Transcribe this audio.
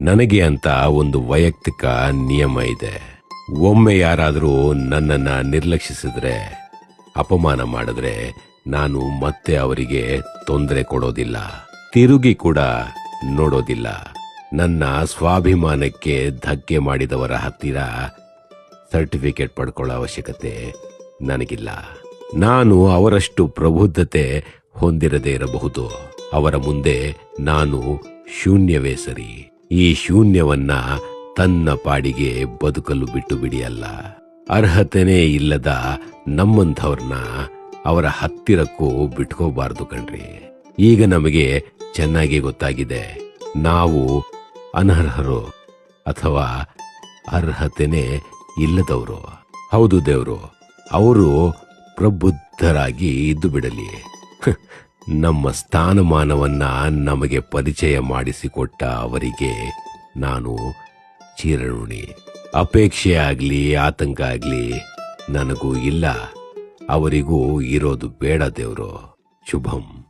ನನಗೆ ಅಂತ ಒಂದು ವೈಯಕ್ತಿಕ ನಿಯಮ ಇದೆ. ಒಮ್ಮೆ ಯಾರಾದರೂ ನನ್ನನ್ನ ನಿರ್ಲಕ್ಷಿಸಿದ್ರೆ, ಅಪಮಾನ ಮಾಡಿದ್ರೆ, ನಾನು ಮತ್ತೆ ಅವರಿಗೆ ತೊಂದರೆ ಕೊಡೋದಿಲ್ಲ, ತಿರುಗಿ ಕೂಡ ನೋಡೋದಿಲ್ಲ. ನನ್ನ ಸ್ವಾಭಿಮಾನಕ್ಕೆ ಧಕ್ಕೆ ಮಾಡಿದವರ ಹತ್ತಿರ ಸರ್ಟಿಫಿಕೇಟ್ ಪಡ್ಕೊಳ್ಳೋ ಅವಶ್ಯಕತೆ ನನಗಿಲ್ಲ. ನಾನು ಅವರಷ್ಟು ಪ್ರಬುದ್ಧತೆ ಹೊಂದಿರದೇ ಇರಬಹುದು. ಅವರ ಮುಂದೆ ನಾನು ಶೂನ್ಯವೇ ಸರಿ. ಈ ಶೂನ್ಯವನ್ನ ತನ್ನ ಪಾಡಿಗೆ ಬದುಕಲು ಬಿಟ್ಟು ಬಿಡಿಯಲ್ಲ. ಅರ್ಹತೆನೇ ಇಲ್ಲದ ನಮ್ಮಂಥವ್ರನ್ನ ಅವರ ಹತ್ತಿರಕ್ಕೂ ಬಿಟ್ಕೋಬಾರ್ದು ಕಣ್ರಿ. ಈಗ ನಮಗೆ ಚೆನ್ನಾಗಿ ಗೊತ್ತಾಗಿದೆ, ನಾವು ಅನರ್ಹರು ಅಥವಾ ಅರ್ಹತೆನೇ ಇಲ್ಲದವರು. ಹೌದು ದೇವ್ರು, ಅವರು ಪ್ರಬುದ್ಧರಾಗಿ ಇದ್ದು ಬಿಡಲಿ. ನಮ್ಮ ಸ್ಥಾನಮಾನವನ್ನ ನಮಗೆ ಪರಿಚಯ ಮಾಡಿಸಿಕೊಟ್ಟ ಅವರಿಗೆ ನಾನು ಚಿರಋಣಿ. ಅಪೇಕ್ಷೆ ಆಗ್ಲಿ ಆತಂಕ ಆಗ್ಲಿ ನನಗೂ ಇಲ್ಲ, ಅವರಿಗೂ ಇರೋದು ಬೇಡ ದೇವ್ರು. ಶುಭಂ.